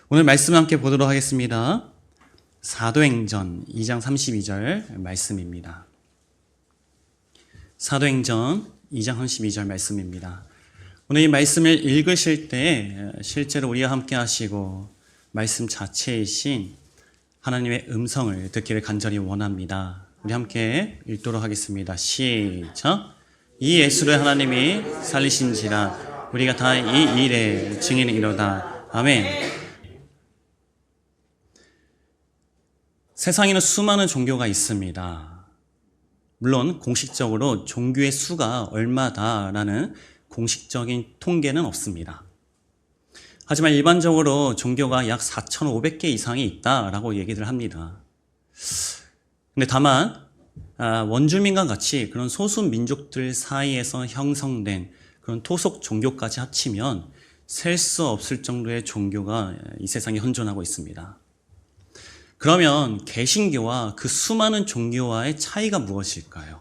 오늘 말씀 함께 보도록 하겠습니다. 사도행전 2장 32절 말씀입니다. 사도행전 2장 32절 말씀입니다. 오늘 이 말씀을 읽으실 때 실제로 우리와 함께 하시고 말씀 자체이신 하나님의 음성을 듣기를 간절히 원합니다. 우리 함께 읽도록 하겠습니다. 시작. 이 예수를 하나님이 살리신지라 우리가 다 이 일의 증인이로다. 아멘. 세상에는 수많은 종교가 있습니다. 물론 공식적으로 종교의 수가 얼마다라는 공식적인 통계는 없습니다. 하지만 일반적으로 종교가 약 4,500개 이상이 있다라고 얘기를 합니다. 근데 다만 원주민과 같이 그런 소수 민족들 사이에서 형성된 그런 토속 종교까지 합치면 셀 수 없을 정도의 종교가 이 세상에 현존하고 있습니다. 그러면 개신교와 그 수많은 종교와의 차이가 무엇일까요?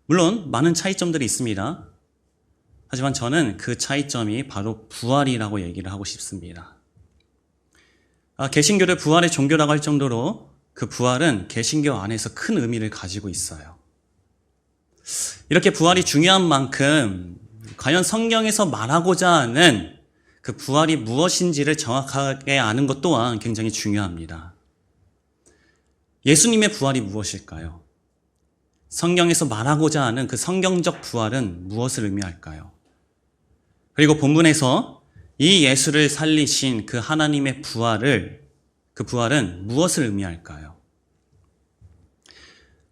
물론 많은 차이점들이 있습니다. 하지만 저는 그 차이점이 바로 부활이라고 얘기를 하고 싶습니다. 개신교를 부활의 종교라고 할 정도로 그 부활은 개신교 안에서 큰 의미를 가지고 있어요. 이렇게 부활이 중요한 만큼 과연 성경에서 말하고자 하는 그 부활이 무엇인지를 정확하게 아는 것 또한 굉장히 중요합니다. 예수님의 부활이 무엇일까요? 성경에서 말하고자 하는 그 성경적 부활은 무엇을 의미할까요? 그리고 본문에서 이 예수를 살리신 그 하나님의 그 부활은 무엇을 의미할까요?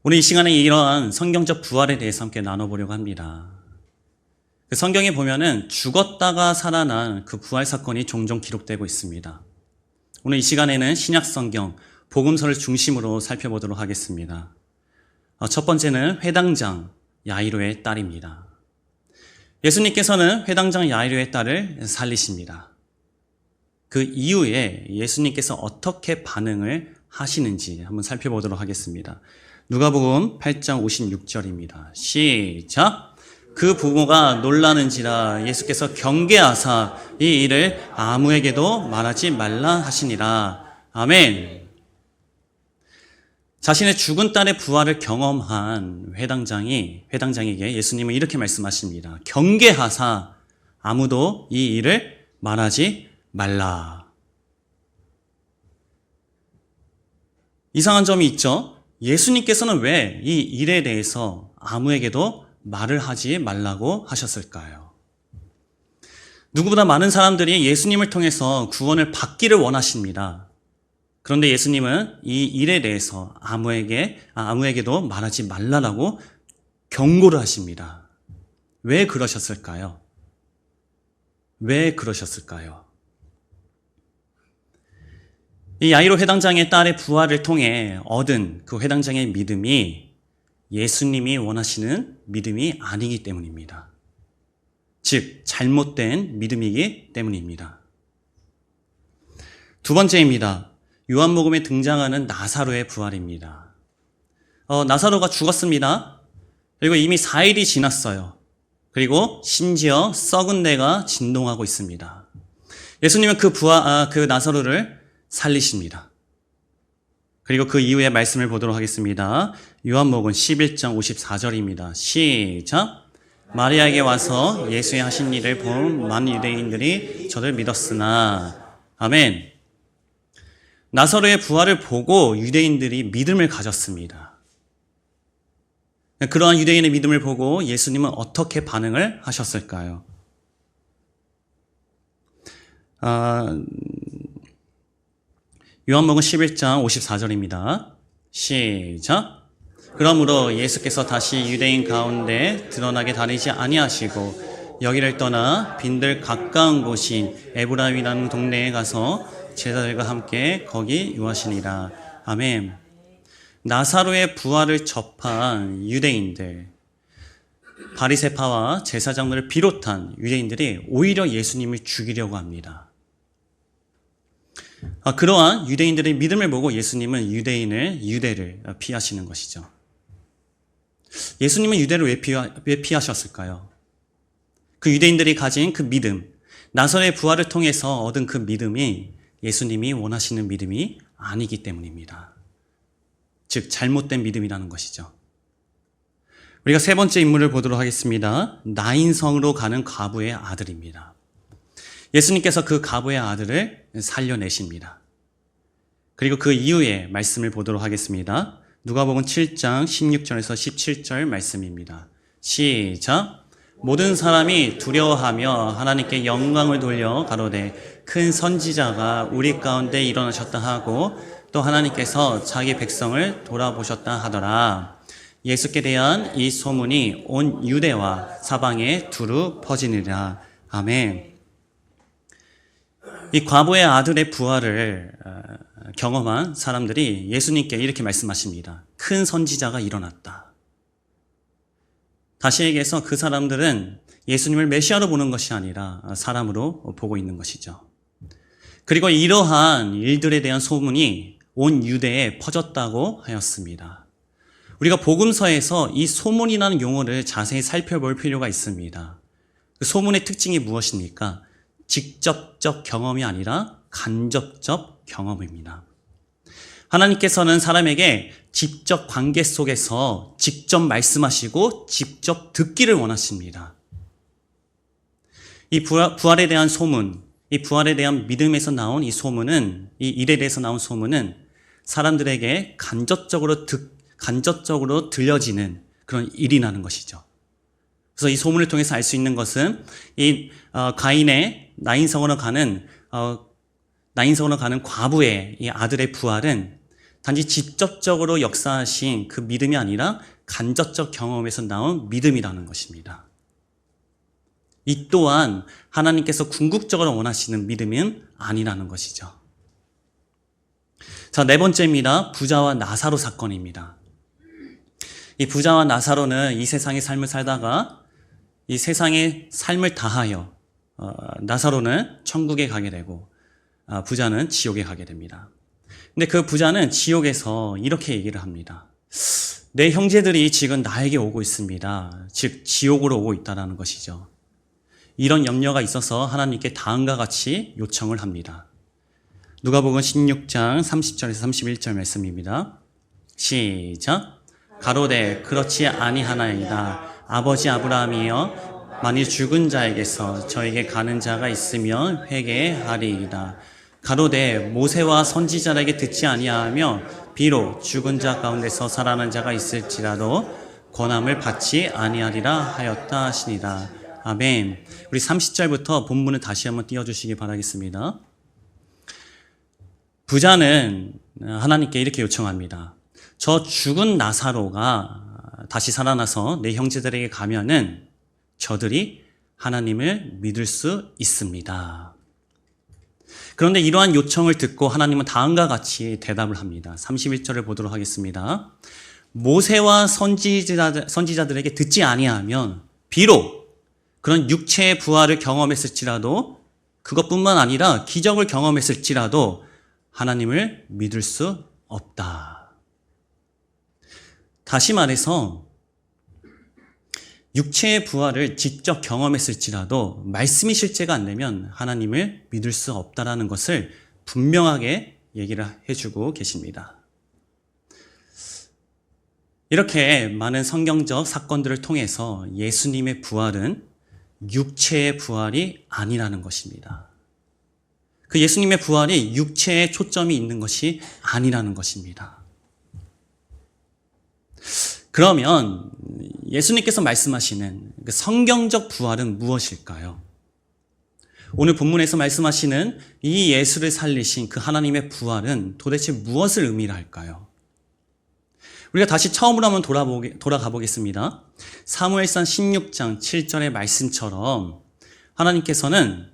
오늘 이 시간에 이러한 성경적 부활에 대해서 함께 나눠보려고 합니다. 그 성경에 보면은 죽었다가 살아난 그 부활 사건이 종종 기록되고 있습니다. 오늘 이 시간에는 신약 성경, 복음서를 중심으로 살펴보도록 하겠습니다. 첫 번째는 회당장 야이로의 딸입니다. 예수님께서는 회당장 야이로의 딸을 살리십니다. 그 이후에 예수님께서 어떻게 반응을 하시는지 한번 살펴보도록 하겠습니다. 누가복음 8장 56절입니다. 시작! 그 부모가 놀라는지라 예수께서 경계하사 이 일을 아무에게도 말하지 말라 하시니라. 아멘. 자신의 죽은 딸의 부활을 경험한 회당장에게 예수님은 이렇게 말씀하십니다. 경계하사 아무도 이 일을 말하지 말라. 이상한 점이 있죠. 예수님께서는 왜 이 일에 대해서 아무에게도 말을 하지 말라고 하셨을까요? 누구보다 많은 사람들이 예수님을 통해서 구원을 받기를 원하십니다. 그런데 예수님은 이 일에 대해서 아무에게도 말하지 말라라고 경고를 하십니다. 왜 그러셨을까요? 왜 그러셨을까요? 이 야이로 회당장의 딸의 부활을 통해 얻은 그 회당장의 믿음이 예수님이 원하시는 믿음이 아니기 때문입니다. 즉, 잘못된 믿음이기 때문입니다. 두 번째입니다. 요한복음에 등장하는 나사로의 부활입니다. 나사로가 죽었습니다. 그리고 이미 4일이 지났어요. 그리고 심지어 썩은 내가 진동하고 있습니다. 예수님은 그 나사로를 살리십니다. 그리고 그 이후의 말씀을 보도록 하겠습니다. 요한복음 11장 54절입니다. 시작! 마리아에게 와서 예수의 하신 일을 본 많은 유대인들이 저를 믿었으나. 아멘. 나사로의 부활을 보고 유대인들이 믿음을 가졌습니다. 그러한 유대인의 믿음을 보고 예수님은 어떻게 반응을 하셨을까요? 요한복음 11장 54절입니다. 시작! 그러므로 예수께서 다시 유대인 가운데 드러나게 다니지 아니하시고 여기를 떠나 빈들 가까운 곳인 에브라임이라는 동네에 가서 제자들과 함께 거기 유하시니라. 아멘. 나사로의 부활을 접한 유대인들, 바리새파와 제사장들을 비롯한 유대인들이 오히려 예수님을 죽이려고 합니다. 그러한 유대인들의 믿음을 보고 예수님은 유대를 피하시는 것이죠. 예수님은 유대를 왜 피하셨을까요? 그 유대인들이 가진 그 믿음, 나사로의 부활을 통해서 얻은 그 믿음이 예수님이 원하시는 믿음이 아니기 때문입니다. 즉 잘못된 믿음이라는 것이죠. 우리가 세 번째 인물을 보도록 하겠습니다. 나인성으로 가는 과부의 아들입니다. 예수님께서 그 과부의 아들을 살려내십니다. 그리고 그 이후에 말씀을 보도록 하겠습니다. 누가복음 7장 16절에서 17절 말씀입니다. 시작. 모든 사람이 두려워하며 하나님께 영광을 돌려 가로되 큰 선지자가 우리 가운데 일어나셨다 하고 또 하나님께서 자기 백성을 돌아보셨다 하더라. 예수께 대한 이 소문이 온 유대와 사방에 두루 퍼지니라. 아멘. 이 과부의 아들의 부활을 경험한 사람들이 예수님께 이렇게 말씀하십니다. 큰 선지자가 일어났다. 다시 얘기해서 그 사람들은 예수님을 메시아로 보는 것이 아니라 사람으로 보고 있는 것이죠. 그리고 이러한 일들에 대한 소문이 온 유대에 퍼졌다고 하였습니다. 우리가 복음서에서 이 소문이라는 용어를 자세히 살펴볼 필요가 있습니다. 그 소문의 특징이 무엇입니까? 직접적 경험이 아니라 간접적 경험입니다. 하나님께서는 사람에게 직접 관계 속에서 직접 말씀하시고 직접 듣기를 원하십니다. 이 부활에 대한 소문, 이 부활에 대한 믿음에서 나온 이 소문은, 이 일에 대해서 나온 소문은 사람들에게 간접적으로 들려지는 그런 일이라는 것이죠. 그래서 이 소문을 통해서 알 수 있는 것은 이 가인의 나인성으로 가는 과부의 이 아들의 부활은 단지 직접적으로 역사하신 그 믿음이 아니라 간접적 경험에서 나온 믿음이라는 것입니다. 이 또한 하나님께서 궁극적으로 원하시는 믿음은 아니라는 것이죠. 자, 네 번째입니다. 부자와 나사로 사건입니다. 이 부자와 나사로는 이 세상의 삶을 살다가 이 세상의 삶을 다하여 나사로는 천국에 가게 되고 부자는 지옥에 가게 됩니다. 근데 그 부자는 지옥에서 이렇게 얘기를 합니다. 내 형제들이 지금 나에게 오고 있습니다. 즉 지옥으로 오고 있다는 것이죠. 이런 염려가 있어서 하나님께 다음과 같이 요청을 합니다. 누가복음 16장 30절에서 31절 말씀입니다. 시작. 가로되 그렇지 아니하나이다. 아버지 아브라함이여 만일 죽은 자에게서 저에게 가는 자가 있으면 회개하리이다. 가로되 모세와 선지자에게 듣지 아니하며 비록 죽은 자 가운데서 살아난 자가 있을지라도 권함을 받지 아니하리라 하였다 하시니라. 아멘. 우리 30절부터 본문을 다시 한번 띄워주시기 바라겠습니다. 부자는 하나님께 이렇게 요청합니다. 저 죽은 나사로가 다시 살아나서 내 형제들에게 가면은 저들이 하나님을 믿을 수 있습니다. 그런데 이러한 요청을 듣고 하나님은 다음과 같이 대답을 합니다. 31절을 보도록 하겠습니다. 모세와 선지자들에게 듣지 아니하면 비록 그런 육체의 부활을 경험했을지라도 그것뿐만 아니라 기적을 경험했을지라도 하나님을 믿을 수 없다. 다시 말해서 육체의 부활을 직접 경험했을지라도 말씀이 실제가 안 되면 하나님을 믿을 수 없다라는 것을 분명하게 얘기를 해주고 계십니다. 이렇게 많은 성경적 사건들을 통해서 예수님의 부활은 육체의 부활이 아니라는 것입니다. 그 예수님의 부활이 육체에 초점이 있는 것이 아니라는 것입니다. 그러면 예수님께서 말씀하시는 그 성경적 부활은 무엇일까요? 오늘 본문에서 말씀하시는 이 예수를 살리신 그 하나님의 부활은 도대체 무엇을 의미할까요? 우리가 다시 처음으로 한번 돌아가 보겠습니다. 사무엘상 16장 7절의 말씀처럼 하나님께서는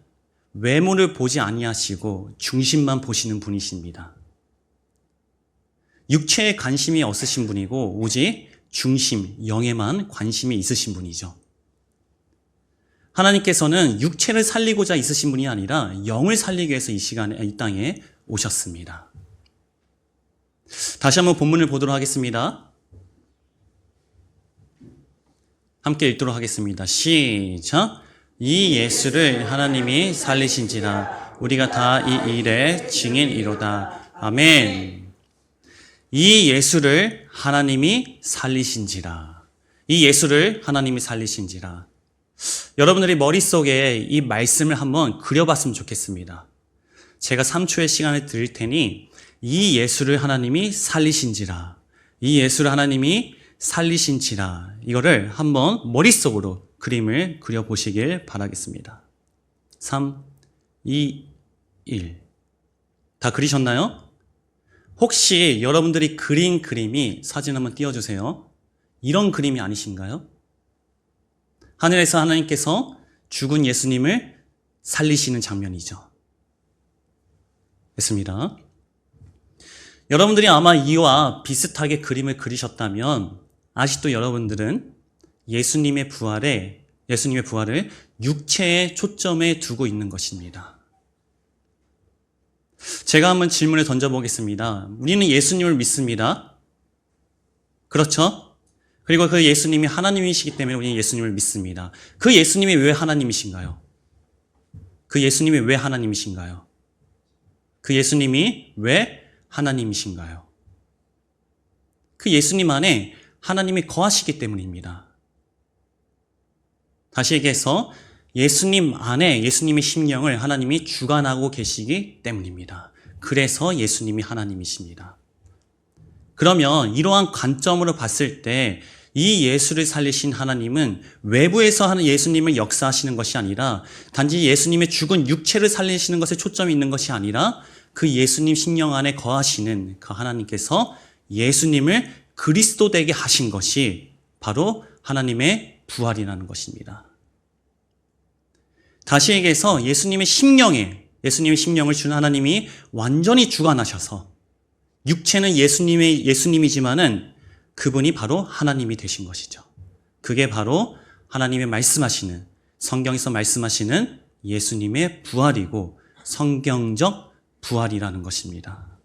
외모를 보지 아니하시고 중심만 보시는 분이십니다. 육체에 관심이 없으신 분이고 오직 중심, 영에만 관심이 있으신 분이죠. 하나님께서는 육체를 살리고자 있으신 분이 아니라 영을 살리기 위해서 이 땅에 오셨습니다. 다시 한번 본문을 보도록 하겠습니다. 함께 읽도록 하겠습니다. 시작. 이 예수를 하나님이 살리신지라 우리가 다 이 일의 증인이로다. 아멘. 이 예수를 하나님이 살리신지라. 이 예수를 하나님이 살리신지라. 여러분들이 머릿속에 이 말씀을 한번 그려봤으면 좋겠습니다. 제가 3초의 시간을 드릴 테니 이 예수를 하나님이 살리신지라. 이 예수를 하나님이 살리신지라. 이거를 한번 머릿속으로 그림을 그려보시길 바라겠습니다. 3, 2, 1. 다 그리셨나요? 혹시 여러분들이 그린 그림이 사진 한번 띄워주세요. 이런 그림이 아니신가요? 하늘에서 하나님께서 죽은 예수님을 살리시는 장면이죠. 됐습니다. 여러분들이 아마 이와 비슷하게 그림을 그리셨다면 아직도 여러분들은 예수님의 부활을 육체에 초점에 두고 있는 것입니다. 제가 한번 질문을 던져보겠습니다. 우리는 예수님을 믿습니다. 그렇죠? 그리고 그 예수님이 하나님이시기 때문에 우리는 예수님을 믿습니다. 그 예수님이 왜 하나님이신가요? 그 예수님이 왜 하나님이신가요? 그 예수님이 왜 하나님이신가요? 그 예수님 안에 하나님이 거하시기 때문입니다. 다시 얘기해서 예수님 안에 예수님의 심령을 하나님이 주관하고 계시기 때문입니다. 그래서 예수님이 하나님이십니다. 그러면 이러한 관점으로 봤을 때 이 예수를 살리신 하나님은 외부에서 하는 예수님을 역사하시는 것이 아니라 단지 예수님의 죽은 육체를 살리시는 것에 초점이 있는 것이 아니라 그 예수님 심령 안에 거하시는 그 하나님께서 예수님을 그리스도 되게 하신 것이 바로 하나님의 부활이라는 것입니다. 다시 얘기해서 예수님의 심령을 준 하나님이 완전히 주관하셔서 육체는 예수님이지만은 그분이 바로 하나님이 되신 것이죠. 그게 바로 하나님의 말씀하시는, 성경에서 말씀하시는 예수님의 부활이고 성경적 부활이라는 것입니다.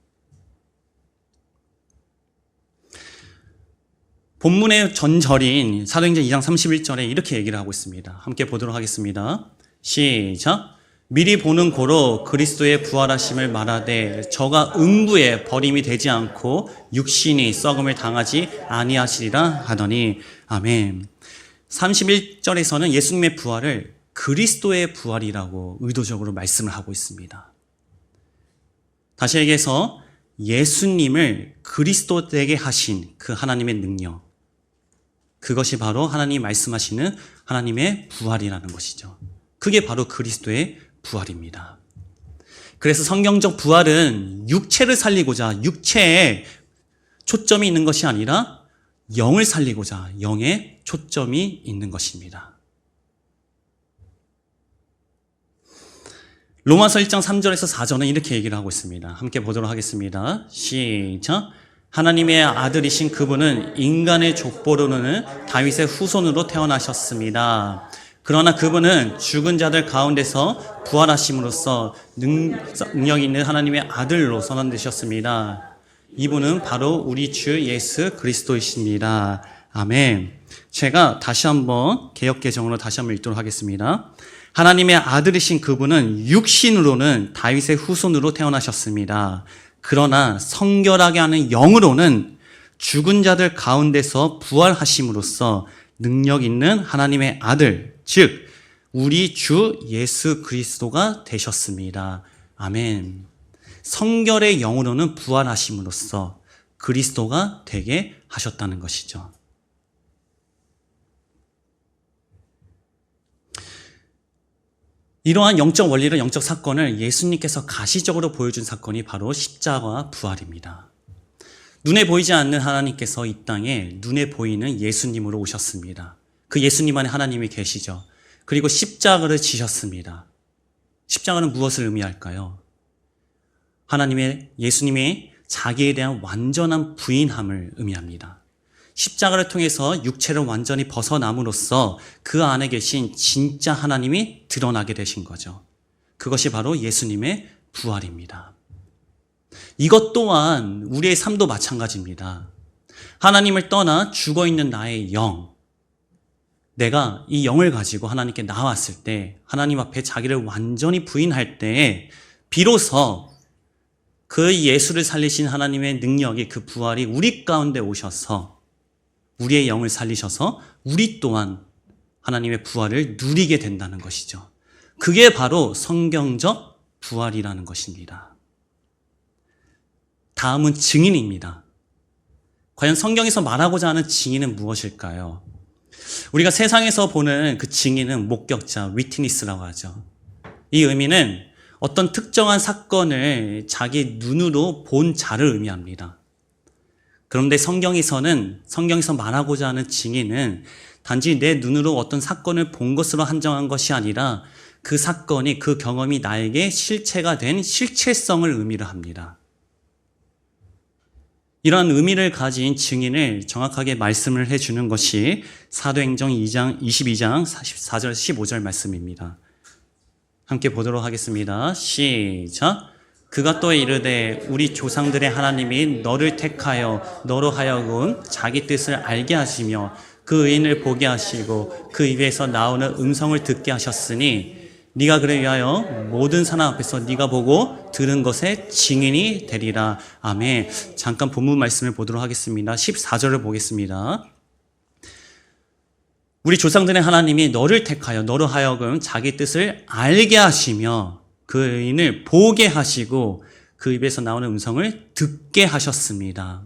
본문의 전절인 사도행전 2장 31절에 이렇게 얘기를 하고 있습니다. 함께 보도록 하겠습니다. 시작. 미리 보는 고로 그리스도의 부활하심을 말하되 저가 음부에 버림이 되지 않고 육신이 썩음을 당하지 아니하시리라 하더니 아멘. 31절에서는 예수님의 부활을 그리스도의 부활이라고 의도적으로 말씀을 하고 있습니다. 다시 얘기해서 예수님을 그리스도 되게 하신 그 하나님의 능력, 그것이 바로 하나님이 말씀하시는 하나님의 부활이라는 것이죠. 그게 바로 그리스도의 부활입니다. 그래서 성경적 부활은 육체를 살리고자 육체에 초점이 있는 것이 아니라 영을 살리고자 영에 초점이 있는 것입니다. 로마서 1장 3절에서 4절은 이렇게 얘기를 하고 있습니다. 함께 보도록 하겠습니다. 시작. 하나님의 아들이신 그분은 인간의 족보로는 다윗의 후손으로 태어나셨습니다. 그러나 그분은 죽은 자들 가운데서 부활하심으로써 능력 있는 하나님의 아들로 선언되셨습니다. 이분은 바로 우리 주 예수 그리스도이십니다. 아멘. 제가 다시 한번 개역개정으로 다시 한번 읽도록 하겠습니다. 하나님의 아들이신 그분은 육신으로는 다윗의 후손으로 태어나셨습니다. 그러나 성결하게 하는 영으로는 죽은 자들 가운데서 부활하심으로써 능력 있는 하나님의 아들, 즉 우리 주 예수 그리스도가 되셨습니다. 아멘. 성결의 영으로는 부활하심으로써 그리스도가 되게 하셨다는 것이죠. 이러한 영적 원리를, 영적 사건을 예수님께서 가시적으로 보여준 사건이 바로 십자가와 부활입니다. 눈에 보이지 않는 하나님께서 이 땅에 눈에 보이는 예수님으로 오셨습니다. 그 예수님 안에 하나님이 계시죠. 그리고 십자가를 지셨습니다. 십자가는 무엇을 의미할까요? 예수님의 자기에 대한 완전한 부인함을 의미합니다. 십자가를 통해서 육체를 완전히 벗어남으로써 그 안에 계신 진짜 하나님이 드러나게 되신 거죠. 그것이 바로 예수님의 부활입니다. 이것 또한 우리의 삶도 마찬가지입니다. 하나님을 떠나 죽어있는 나의 영, 내가 이 영을 가지고 하나님께 나왔을 때, 하나님 앞에 자기를 완전히 부인할 때에 비로소 그 예수를 살리신 하나님의 능력이, 그 부활이 우리 가운데 오셔서 우리의 영을 살리셔서 우리 또한 하나님의 부활을 누리게 된다는 것이죠. 그게 바로 성경적 부활이라는 것입니다. 다음은 증인입니다. 과연 성경에서 말하고자 하는 증인은 무엇일까요? 우리가 세상에서 보는 그 증인은 목격자, 위트니스라고 하죠. 이 의미는 어떤 특정한 사건을 자기 눈으로 본 자를 의미합니다. 그런데 성경에서 말하고자 하는 증인은 단지 내 눈으로 어떤 사건을 본 것으로 한정한 것이 아니라 그 사건이, 그 경험이 나에게 실체가 된 실체성을 의미를 합니다. 이러한 의미를 가진 증인을 정확하게 말씀을 해주는 것이 사도행전 22장 14절 15절 말씀입니다. 함께 보도록 하겠습니다. 시작. 그가 또 이르되 우리 조상들의 하나님이 너를 택하여 너로 하여금 자기 뜻을 알게 하시며 그 의인을 보게 하시고 그 입에서 나오는 음성을 듣게 하셨으니 네가 그를 위하여 모든 사람 앞에서 네가 보고 들은 것의 증인이 되리라. 아멘. 잠깐 본문 말씀을 보도록 하겠습니다. 14절을 보겠습니다. 우리 조상들의 하나님이 너를 택하여 너로 하여금 자기 뜻을 알게 하시며 그 의인을 보게 하시고 그 입에서 나오는 음성을 듣게 하셨습니다.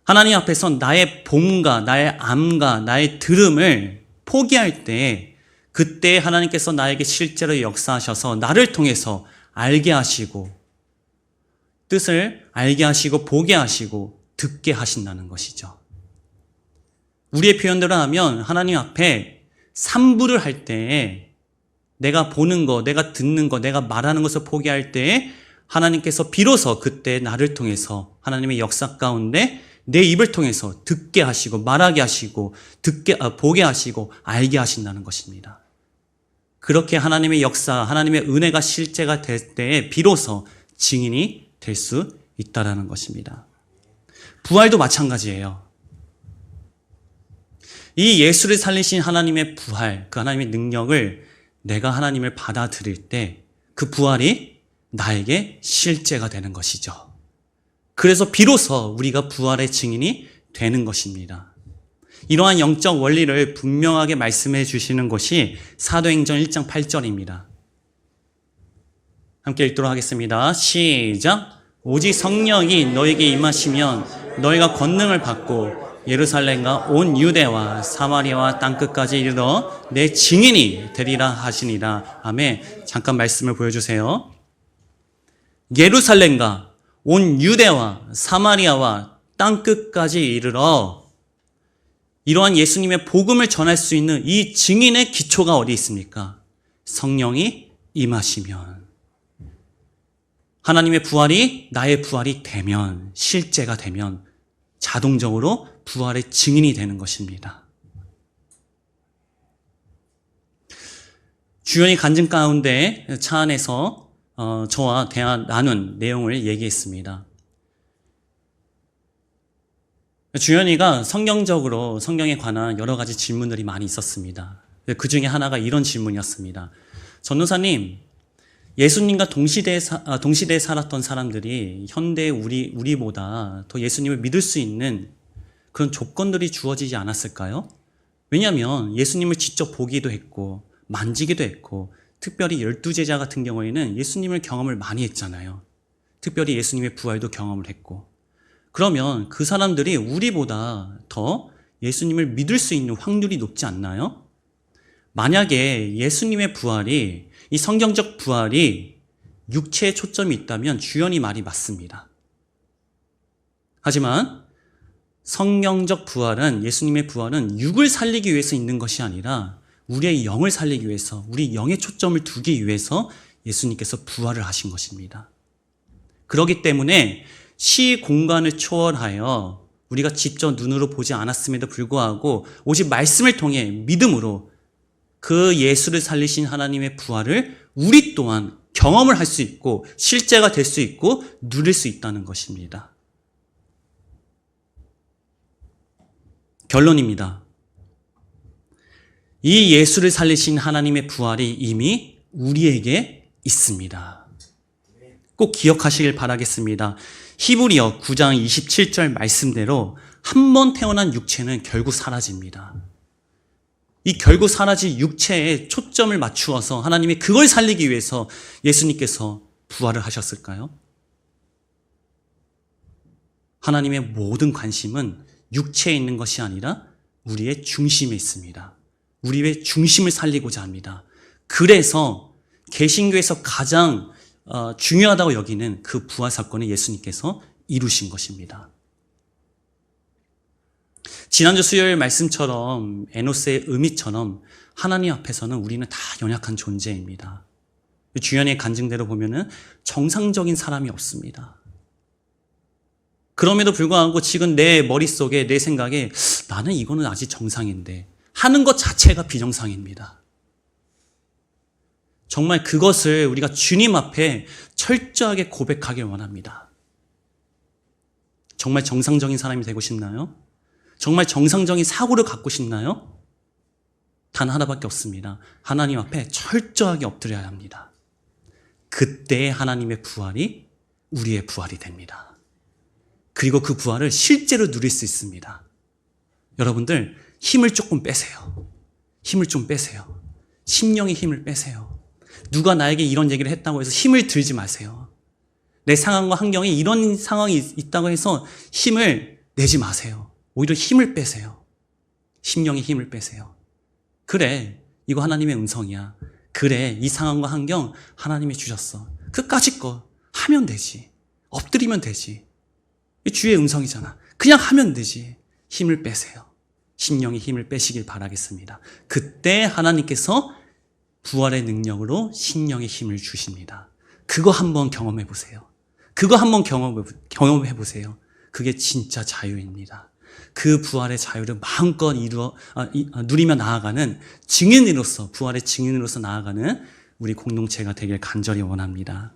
하나님 앞에서 나의 봄과 나의 암과 나의 들음을 포기할 때, 그때 하나님께서 나에게 실제로 역사하셔서 나를 통해서 알게 하시고 뜻을 알게 하시고 보게 하시고 듣게 하신다는 것이죠. 우리의 표현대로 하면 하나님 앞에 삼부를 할 때에 내가 보는 거, 내가 듣는 거, 내가 말하는 것을 포기할 때에 하나님께서 비로소 그때 나를 통해서 하나님의 역사 가운데 내 입을 통해서 듣게 하시고 말하게 하시고 보게 하시고 알게 하신다는 것입니다. 그렇게 하나님의 역사, 하나님의 은혜가 실제가 될 때에 비로소 증인이 될 수 있다는 것입니다. 부활도 마찬가지예요. 이 예수를 살리신 하나님의 부활, 그 하나님의 능력을 내가 하나님을 받아들일 때 그 부활이 나에게 실제가 되는 것이죠. 그래서 비로소 우리가 부활의 증인이 되는 것입니다. 이러한 영적 원리를 분명하게 말씀해 주시는 것이 사도행전 1장 8절입니다. 함께 읽도록 하겠습니다. 시작. 오직 성령이 너에게 임하시면 너희가 권능을 받고 예루살렘과 온 유대와 사마리아와 땅끝까지 이르러 내 증인이 되리라 하시니라. 아멘. 잠깐 말씀을 보여주세요. 예루살렘과 온 유대와 사마리아와 땅끝까지 이르러, 이러한 예수님의 복음을 전할 수 있는 이 증인의 기초가 어디 있습니까? 성령이 임하시면, 하나님의 부활이 나의 부활이 되면, 실제가 되면 자동적으로 부활의 증인이 되는 것입니다. 주연이 간증 가운데 차 안에서 저와 대화 나눈 내용을 얘기했습니다. 주연이가 성경적으로 성경에 관한 여러 가지 질문들이 많이 있었습니다. 그 중에 하나가 이런 질문이었습니다. 전도사님, 예수님과 동시대에 살았던 사람들이 현대의 우리보다 더 예수님을 믿을 수 있는 그런 조건들이 주어지지 않았을까요? 왜냐하면 예수님을 직접 보기도 했고 만지기도 했고, 특별히 12제자 같은 경우에는 예수님을 경험을 많이 했잖아요. 특별히 예수님의 부활도 경험을 했고, 그러면 그 사람들이 우리보다 더 예수님을 믿을 수 있는 확률이 높지 않나요? 만약에 예수님의 부활이, 이 성경적 부활이 육체에 초점이 있다면 주연이 말이 맞습니다. 하지만 성경적 부활은, 예수님의 부활은 육을 살리기 위해서 있는 것이 아니라 우리의 영을 살리기 위해서, 우리 영에 초점을 두기 위해서 예수님께서 부활을 하신 것입니다. 그렇기 때문에 시 공간을 초월하여 우리가 직접 눈으로 보지 않았음에도 불구하고 오직 말씀을 통해 믿음으로 그 예수를 살리신 하나님의 부활을 우리 또한 경험을 할 수 있고 실제가 될 수 있고 누릴 수 있다는 것입니다. 결론입니다. 이 예수를 살리신 하나님의 부활이 이미 우리에게 있습니다. 꼭 기억하시길 바라겠습니다. 히브리어 9장 27절 말씀대로 한 번 태어난 육체는 결국 사라집니다. 이 결국 사라질 육체에 초점을 맞추어서 하나님이 그걸 살리기 위해서 예수님께서 부활을 하셨을까요? 하나님의 모든 관심은 육체에 있는 것이 아니라 우리의 중심에 있습니다. 우리의 중심을 살리고자 합니다. 그래서 개신교에서 가장 중요하다고 여기는 그 부활 사건을 예수님께서 이루신 것입니다. 지난주 수요일 말씀처럼 에노스의 의미처럼 하나님 앞에서는 우리는 다 연약한 존재입니다. 주연의 간증대로 보면은 정상적인 사람이 없습니다. 그럼에도 불구하고 지금 내 머릿속에 내 생각에 나는 이거는 아직 정상인데 하는 것 자체가 비정상입니다. 정말 그것을 우리가 주님 앞에 철저하게 고백하길 원합니다. 정말 정상적인 사람이 되고 싶나요? 정말 정상적인 사고를 갖고 싶나요? 단 하나밖에 없습니다. 하나님 앞에 철저하게 엎드려야 합니다. 그때 하나님의 부활이 우리의 부활이 됩니다. 그리고 그 부활을 실제로 누릴 수 있습니다. 여러분들 힘을 조금 빼세요. 힘을 좀 빼세요. 심령의 힘을 빼세요. 누가 나에게 이런 얘기를 했다고 해서 힘을 들지 마세요. 내 상황과 환경에 이런 상황이 있다고 해서 힘을 내지 마세요. 오히려 힘을 빼세요. 심령의 힘을 빼세요. 그래, 이거 하나님의 음성이야. 그래, 이 상황과 환경 하나님이 주셨어. 그까짓 거 하면 되지. 엎드리면 되지. 주의 음성이잖아. 그냥 하면 되지. 힘을 빼세요. 심령의 힘을 빼시길 바라겠습니다. 그때 하나님께서 부활의 능력으로 심령의 힘을 주십니다. 그거 한번 경험해 보세요. 그거 한번 경험해 보세요. 그게 진짜 자유입니다. 그 부활의 자유를 마음껏 누리며 나아가는 증인으로서, 부활의 증인으로서 나아가는 우리 공동체가 되길 간절히 원합니다.